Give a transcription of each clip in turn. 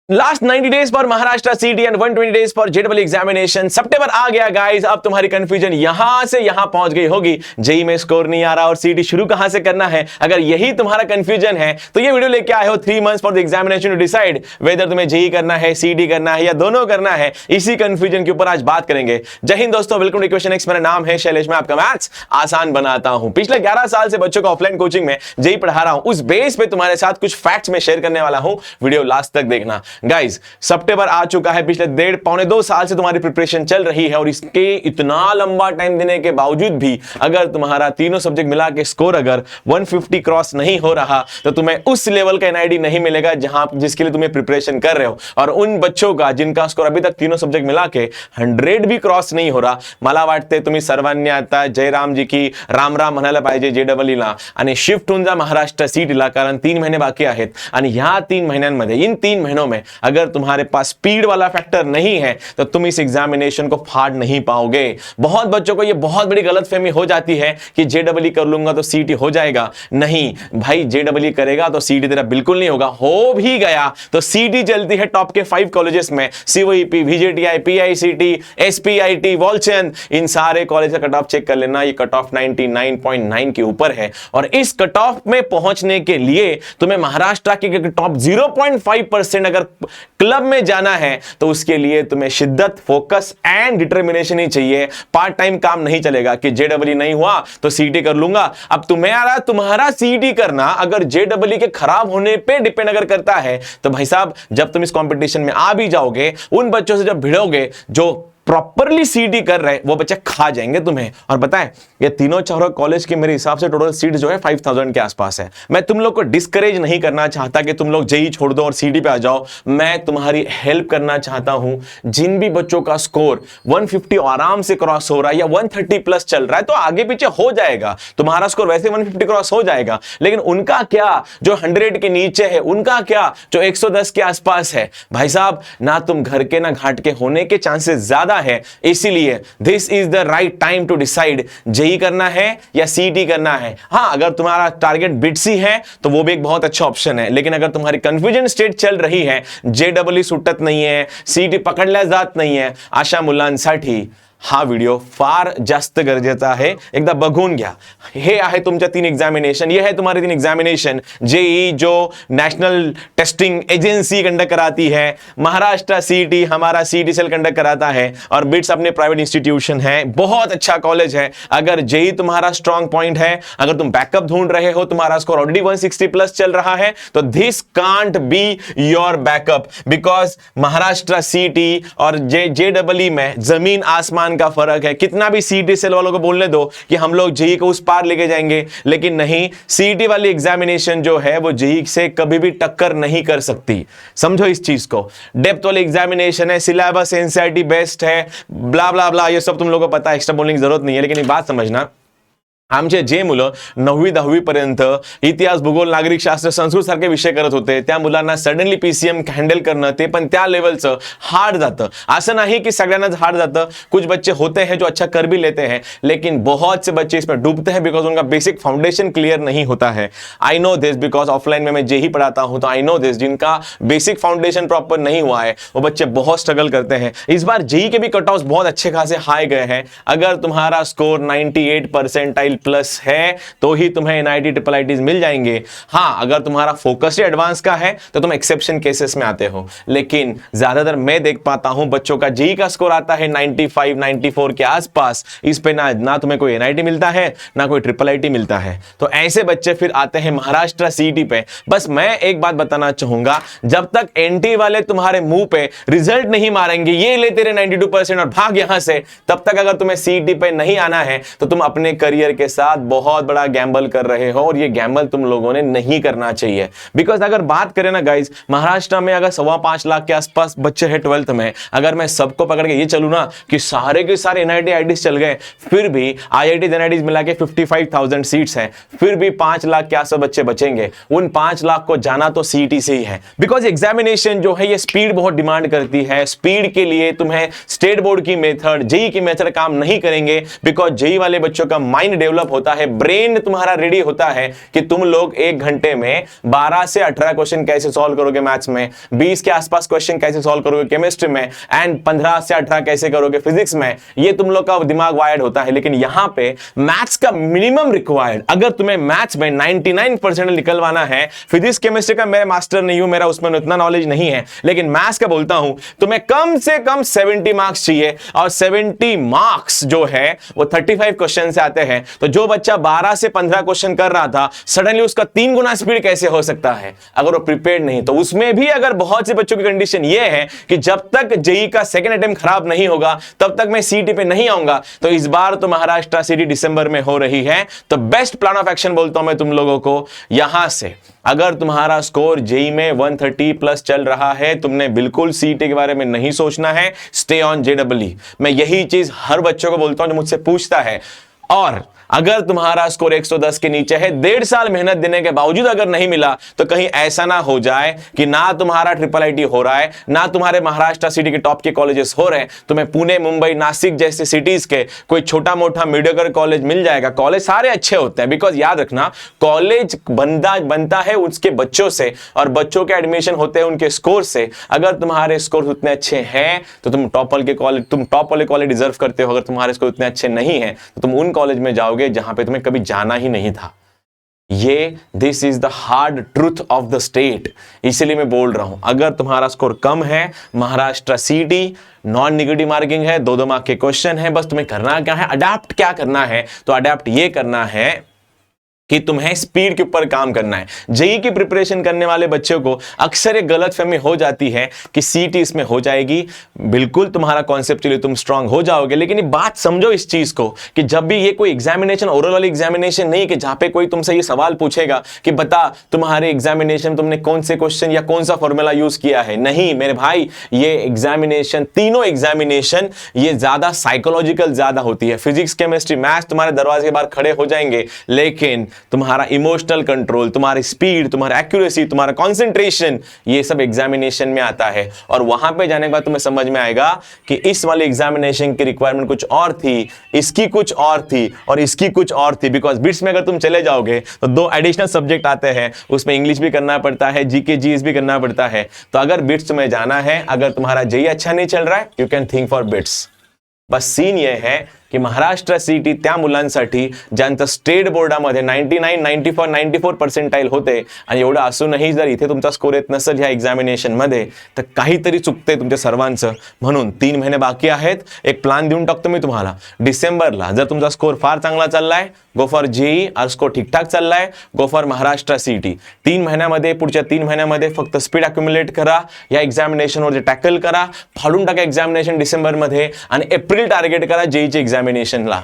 Last 90 days for Maharashtra सीटी and 120 days for जेडबल examination. सितंबर आ गया guys. अब तुम्हारी कंफ्यूजन यहां से यहां पहुंच गई होगी, जेई में स्कोर नहीं आ रहा और सीटी शुरू कहां से करना है। अगर यही तुम्हारा कंफ्यूजन है तो ये वीडियो लेके आए हो 3 months for the examination to decide whether तुम्हें जेई करना है, सीटी करना है या दोनों करना है। इसी कंफ्यूजन के ऊपर आज बात करेंगे। जय हिंद दोस्तों, वेलकम टू इक्वेशन एक्स। मेरा नाम है शैलेश, मैं आपका मैथ्स आसान बनाता हूं। पिछले 11 साल से बच्चों को ऑफलाइन कोचिंग में जेई पढ़ा रहा हूं। उस बेस पे तुम्हारे साथ कुछ फैक्ट्स में शेयर करने वाला हूं, वीडियो लास्ट तक देखना गाइस। सितंबर आ चुका है, पिछले 1.5-2 साल से तुम्हारी प्रिपरेशन चल रही है और इसके इतना लंबा टाइम देने के बावजूद भी अगर तुम्हारा तीनों सब्जेक्ट मिला के स्कोर अगर 150 क्रॉस नहीं हो रहा तो तुम्हें उस लेवल का एनआईडी नहीं मिलेगा जिसके लिए तुम्हें प्रिपरेशन कर रहे हो। और उन बच्चों का जिनका स्कोर अभी तक तीनों सब्जेक्ट मिला के 100 भी क्रॉस नहीं हो रहा, मला वाटते तुम्ही सर्वांनी आता जयरामजी की राम राम म्हणायला पाहिजे जेडबलईला आणि शिफ्ट होऊन जा महाराष्ट्र सीटीला, कारण 3 महीने बाकी आहेत आणि ह्या 3 महीन्यांमध्ये इन 3 महीनों में अगर तुम्हारे पास स्पीड वाला फैक्टर नहीं है तो तुम इस एग्जामिनेशन को फाड़ नहीं पाओगे। बहुत बच्चों को यह बहुत बड़ी गलतफहमी हो जाती है कि जेडबलई कर लूंगा तो सीटी हो जाएगा। नहीं भाई, जेडबलई करेगा तो सीटी तेरा बिल्कुल नहीं होगा। हो भी गया तो सीटी चलती है टॉप के 5 कॉलेजेस में, सीओईपी, वीजेटीआई, पीआईसीटी, एसपीआईटी, वॉल्चन, इन सारे कॉलेज का कट ऑफ चेक कर लेना। ये कट ऑफ 99.9 के ऊपर है और इस कट ऑफ में पहुंचने के लिए तुम्हें महाराष्ट्र के टॉप 0.5% अगर क्लब में जाना है तो उसके लिए तुम्हें शिद्दत, फोकस एंड डिटर्मिनेशन ही चाहिए। पार्ट टाइम काम नहीं चलेगा कि जेडबलई नहीं हुआ तो सीटी कर लूंगा। अब तुम्हारा सीटी करना अगर जेडबलई के खराब होने पे डिपेंड अगर करता है तो भाई साहब, जब तुम इस कंपटीशन में आ भी जाओगे, उन बच्चों से जब भिड़ोगे जो प्रॉपरली सीटी कर रहे, वो बच्चे खा जाएंगे तुम्हें। और बताएं, ये तीनों चारों कॉलेज की मेरे हिसाब से टोटल सीट जो है 5000 के आसपास है। मैं तुम लोग को डिस्करेज नहीं करना चाहता कि तुम लोग जेई छोड़ दो और सीटी पे आ जाओ। मैं तुम्हारी हेल्प करना चाहता हूं। जिन भी बच्चों का स्कोर 150 आराम से क्रॉस हो रहा है या 130 प्लस चल रहा है तो आगे पीछे हो जाएगा। तुम्हारा स्कोर वैसे 150 क्रॉस हो जाएगा, लेकिन उनका क्या जो 100 के नीचे है, उनका क्या जो 110 के आसपास है। भाई साहब, ना तुम घर के ना घाट के होने के चांसेस ज्यादा है। इसीलिए this is the right time to decide JEE करना है या सीटी करना है। हां, अगर तुम्हारा टारगेट बिट्सी है तो वो भी एक बहुत अच्छा ऑप्शन है, लेकिन अगर तुम्हारी कंफ्यूजन स्टेट चल रही है, जेडबलई सुटत नाही आहे, सीटी पकडल्या जात नाही आहे, अशा मुलांसाठी हा व्हिडिओ फार जास्त गरजेचा आहे। एकदा बघून घ्या। हे आहे तुमच्या 3 एग्जामिनेशन, ये है तुम्हारे 3 एग्जामिनेशन। जेई जो नेशनल टेस्टिंग एजेंसी कंडक्ट कराती है, महाराष्ट्र सीटी हमारा सीटी सेल कंडक्ट कराता है और बिट्स अपने प्राइवेट इंस्टीट्यूशन है, बहुत अच्छा कॉलेज है। अगर जेई तुम्हारा स्ट्रॉन्ग पॉइंट है, अगर तुम बैकअप ढूंढ रहे हो, तुम्हारा स्कोर ऑलरेडी 160 प्लस चल रहा है, तो this can't be your backup, because Maharashtra सीटी और जेडबलई में जमीन आसमान का फर्क है। कितना भी सीटी सेल वालों को बोलने दो कि हम लोग जेई को उस पार लेके जाएंगे, लेकिन नहीं, सीटी वाली एग्जामिनेशन जो है वो जेई से कभी भी टक्कर नहीं कर सकती। समझो इस चीज को। डेप्थ वाली एग्जामिनेशन है, सिलेबस एनसीईआरटी बेस्ट है, ब्ला ब्ला ब्ला, ये सब तुम लोगों को पता है, एक्स्ट्रा बोलने की जरूरत नहीं है। लेकिन एक बात समझना, आमचे जे मुलं 9वी 10वी पर्यंत इतिहास, भूगोल, नागरिक शास्त्र, संस्कृत सारखे विषय करत होते, त्या मुलांना सडनली पीसीएम हँडल करणं ते पण त्या लेवलचं हार्ड जातं। असं नाही कि सगळ्यांनाच हार्ड जातं, कुछ बच्चे होते हैं जो अच्छा कर भी लेते हैं, लेकिन बहुत से बच्चे इसमें डूबते हैं बिकॉज उनका बेसिक फाउंडेशन क्लियर नहीं होता है। I know this because offline में मैं जेई पढ़ाता हूं, तो आई नो दिस। जिनका बेसिक फाउंडेशन प्रॉपर नहीं हुआ है वो बच्चे बहुत स्ट्रगल करते हैं। इस बार जेई के भी कट ऑफ बहुत अच्छे खासे हाई गए हैं। अगर तुम्हारा स्कोर 98 परसेंटाइल प्लस है तो ही तुम्हें एनआईटी ट्रिपल आईटीज मिल जाएंगे। हां, अगर तुम्हारा फोकस एडवांस का है तो तुम एक्सेप्शन केसेस में आते हो, लेकिन ज्यादातर मैं देख पाता हूं बच्चों का जेई का स्कोर आता है 95 94 के आसपास। इस पे ना तुम्हें कोई एनआईटी मिलता है ना कोई ट्रिपल आईटी मिलता है, तो ऐसे बच्चे फिर आते हैं महाराष्ट्र सीटी पे। बस मैं एक बात बताना चाहूंगा, जब तक एनटी वाले तुम्हारे मुंह पे रिजल्ट नहीं मारेंगे, ये ले तेरे 92% और भाग यहां से, तब तक अगर तुम्हें सीटी पे नहीं आना है तो तुम अपने करियर के साथ बहुत बड़ा गैम्बल कर रहे हो और ये गैम्बल तुम लोगों ने नहीं करना चाहिए। बिकॉज अगर बात करें ना गाइज, महाराष्ट्र में अगर 5.25 लाख के आसपास बच्चे हैं 12th में, अगर मैं सबको पकड़ के ये चलूं ना कि सारे के सारे एनआईटी आईटीज चल गए, फिर भी आईआईटी एनआईटीज मिला के 55,000 सीट्स हैं, फिर भी 5 लाख के आसपास बच्चे बचेंगे। उन 5 लाख को जाना तो सीटी से ही है, बिकॉज एग्जामिनेशन जो है ये स्पीड बहुत डिमांड करती है। स्पीड के लिए तुम्हें स्टेट बोर्ड की मेथड, जेई की मेथड काम नहीं करेंगे, बिकॉज जेई वाले बच्चों का माइंड डेवलप डेवलप होता है, ब्रेन तुम्हारा रेडी होता है कि तुम लोग 1 घंटे में 12 से 18 क्वेश्चन कैसे सॉल्व करोगे मैथ्स में, 20 के आसपास क्वेश्चन कैसे सॉल्व करोगे केमिस्ट्री में, एंड 15 से 18 कैसे करोगे फिजिक्स में, ये तुम लोग का दिमाग वायर्ड होता है। लेकिन यहां पे मैथ्स का मिनिमम रिक्वायर्ड, अगर तुम्हें मैथ्स में 99% निकलवाना है, फिजिक्स केमिस्ट्री का मैं मास्टर नहीं हूं, मेरा उसमें उतना नॉलेज नहीं है, लेकिन मैथ्स का बोलता हूं, तुम्हें कम से कम 70 मार्क्स चाहिए, और 70 मार्क्स जो है वो 35 क्वेश्चन से आते हैं। तो जो बच्चा 12 से 15 क्वेश्चन कर रहा था, सडनली उसका 3 गुना स्पीड कैसे हो सकता है अगर वो प्रिपेयर्ड नहीं? तो उसमें भी अगर बहुत से बच्चों की कंडीशन ये है कि जब तक जेई का सेकंड अटेम्प्ट खराब नहीं होगा तब तक मैं सीटी पे नहीं आऊंगा। तो इस बार तो महाराष्ट्र सीटी दिसंबर में हो रही है, तो बेस्ट प्लान ऑफ एक्शन बोलता हूं मैं तुम लोगों को, यहां से अगर तुम्हारा स्कोर जेई में 130 प्लस चल रहा है, तुमने बिल्कुल सीटी के बारे में नहीं सोचना है, स्टे ऑन जेडब्ल्यू। मैं यही चीज हर बच्चों को बोलता हूं जो मुझसे पूछता है। और अगर तुम्हारा स्कोर 110 के नीचे है, 1.5 साल मेहनत देने के बावजूद अगर नहीं मिला, तो कहीं ऐसा ना हो जाए कि ना तुम्हारा ट्रिपल आईटी हो रहा है, ना तुम्हारे महाराष्ट्र सिटी के टॉप के कॉलेजेस हो रहे हैं, तुम्हें पुणे, मुंबई, नासिक जैसे सिटीज के कोई छोटा मोटा मीडियोकर कॉलेज मिल जाएगा। कॉलेज सारे अच्छे होते हैं, बिकॉज याद रखना, कॉलेज बनता है उसके बच्चों से, और बच्चों के एडमिशन होते हैं उनके स्कोर से। अगर तुम्हारे स्कोर उतने अच्छे हैं तो तुम टॉप वाले कॉलेज डिजर्व करते हो। अगर तुम्हारे स्कोर उतने अच्छे नहीं है तो तुम उन कॉलेज में जाओगे जहां पे तुम्हें कभी जाना ही नहीं था। ये this is the hard truth of the state. इसीलिए मैं बोल रहा हूं, अगर तुम्हारा स्कोर कम है, महाराष्ट्र सीटी नॉन नेगेटिव मार्किंग है, 2-2 मार्क के क्वेश्चन है, बस तुम्हें करना क्या है, अडेप्ट क्या करना है, तो अडेप्ट ये करना है कि तुम्हें स्पीड के ऊपर काम करना है। जेई की प्रिपरेशन करने वाले बच्चों को अक्सर एक गलतफहमी हो जाती है कि सीटी इसमें हो जाएगी। बिल्कुल तुम्हारा कॉन्सेप्चुअली तुम स्ट्रांग हो जाओगे, लेकिन ये बात समझो इस चीज को कि जब भी ये कोई एग्जामिनेशन ओरल वाली एग्जामिनेशन नहीं कि जहां पे कोई तुमसे ये सवाल पूछेगा कि बता तुम्हारे एग्जामिनेशन तुमने कौन से क्वेश्चन या कौन सा फॉर्मूला यूज किया है। नहीं मेरे भाई, ये एग्जामिनेशन, तीनों एग्जामिनेशन ये ज्यादा साइकोलॉजिकल ज्यादा होती है। फिजिक्स, केमिस्ट्री, मैथ्स तुम्हारे दरवाजे के बाहर खड़े हो जाएंगे, लेकिन तुम्हारा इमोशनल कंट्रोल, तुम्हारी स्पीड, तुम्हारा एक्यूरेसी, तुम्हारा कंसंट्रेशन, ये सब एग्जामिनेशन में आता है। और वहां पे जाने के बाद तुम्हें समझ में आएगा कि इस वाले एग्जामिनेशन की रिक्वायरमेंट कुछ और थी, इसकी कुछ और थी, और इसकी कुछ और थी। बिकॉज बिट्स में अगर तुम चले जाओगे तो 2 एडिशनल सब्जेक्ट आते हैं, उसमें इंग्लिश भी करना पड़ता है, जीके जीएस भी करना पड़ता है। तो अगर बिट्स तुम्हें जाना है, अगर तुम्हारा जेई अच्छा नहीं चल रहा है, you can think for bits. बस सीन ये है की महाराष्ट्र सीटी त्या मुलांसाठी ज्यांचं स्टेट बोर्डामध्ये 99, 94, 94 पर्सेंटाइल होते आणि एवढं असूनही जर इथे तुमचा स्कोर येत नसेल ह्या एक्झामिनेशन मध्ये तर काहीतरी चुकते तुमच्या सर्वांचं. म्हणून 3 महिने बाकी आहेत. एक प्लान देऊन टाकतो मी तुम्हाला. डिसेंबरला जर तुमचा स्कोर फार चांगला चाललाय, गो फॉर जेई. और स्कोर ठीकठाक चाललाय, गो फॉर महाराष्ट्र सीटी. 3 महिन्यामध्ये, पुढच्या 3 महिन्यामध्ये फक्त स्पीड अक्युमुलेट करा, या एक्झामिनेशनवर टॅकल करा, फाडून टाका एक्झामिनेशन डिसेंबरमध्ये आणि एप्रिल टार्गेट करा जेईची एक्झामिनेशनला.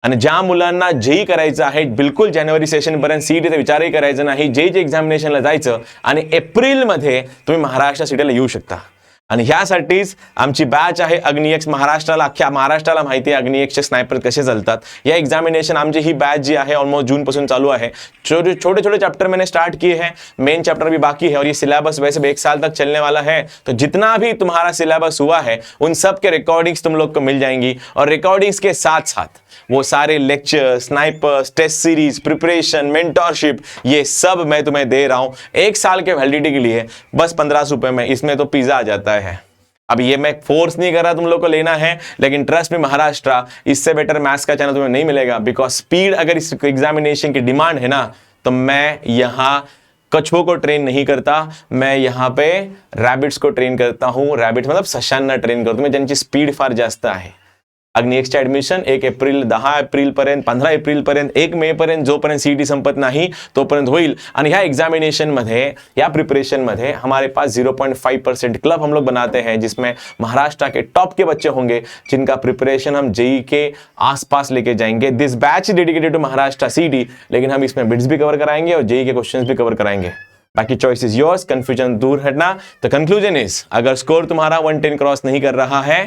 आणि ज्या मुलांना जेई करायचं आहे, बिलकुल जानेवारी सेशन पर्यंत सीईटीचा विचारही करायचा नाही, जेईच्या एक्झामिनेशनला जायचं आणि एप्रिलमध्ये तुम्ही महाराष्ट्र सीटीला येऊ शकता. आणि ह्यासाठीच आमची बॅच आहे अग्निएक्स महाराष्ट्राला, अख्ख्या महाराष्ट्राला माहिती आहे अग्निएक्सचे स्नायपर कसे चालतात. या एग्जामिनेशन आमची ही बॅच जी आहे ऑलमोस्ट जून पासून चालू आहे. छोटे छोटे चैप्टर मैंने स्टार्ट किए हैं, मेन चैप्टर भी बाकी है, और ये सिलेबस वैसे भी 1 साल तक चलने वाला है. तो जितना भी तुम्हारा सिलेबस हुआ है उन सब के रिकॉर्डिंग्स तुम लोग को मिल जाएंगी, और रिकॉर्डिंग्स के साथ साथ वो सारे lecture, snipers, test series, preparation, mentorship, ये सब मैं तुम्हें दे रहा हूं 1 साल के वैलिडिटी के लिए, बस 1500 रुपए में. इसमें तो पिज्जा आ जाता है. अब ये मैं फोर्स नहीं कर रहा तुम लोग को लेना है, लेकिन ट्रस्ट में महाराष्ट्र, इससे बेटर मैथ्स का चैनल तुम्हें नहीं मिलेगा. बिकॉज स्पीड अगर इस एग्जामिनेशन की डिमांड है ना, तो मैं यहाँ कछुओं को ट्रेन नहीं करता, मैं यहाँ पे रैबिट्स को ट्रेन करता हूँ. रैबिट्स मतलब सशांना ट्रेन करतो मी, ज्यांची स्पीड फार जास्त आहे. अग्निएक्सचे ऍडमिशन 1 एप्रिल, 10 एप्रिल पर्यंत, 15 एप्रिल पर्यंत, 1 मे पर्यंत, जोपर्यंत सीईटी संपत नाही तोपर्यंत होईल. आणि ह्या एग्जामिनेशन मध्ये, या प्रिपरेशन मध्ये हमारे पास 0.5% क्लब हम लोग बनाते हैं, जिसमें महाराष्ट्र के टॉप के बच्चे होंगे जिनका प्रिपरेशन हम जेई के आसपास लेके जाएंगे. This batch dedicated to Maharashtra CET, लेकिन हम इसमें बिट्स भी कवर कराएंगे और जेई के क्वेश्चंस भी कवर कराएंगे. बाकी चॉइस इज योर्स, कंफ्यूजन दूर हटना. तो कंक्लूजन इज, अगर स्कोर तुम्हारा 110 क्रॉस नहीं कर रहा है,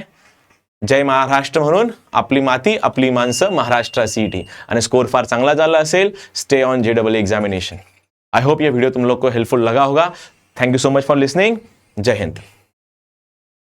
जय महाराष्ट्र म्हणून आपली माती आपली माणसं महाराष्ट्र सीईटी. आणि स्कोर फार चांगला झाला असेल, stay on JW examination. I hope ये वीडियो तुम लोग को हेल्पफुल लगा होगा. Thank you so much for listening. जय हिंद.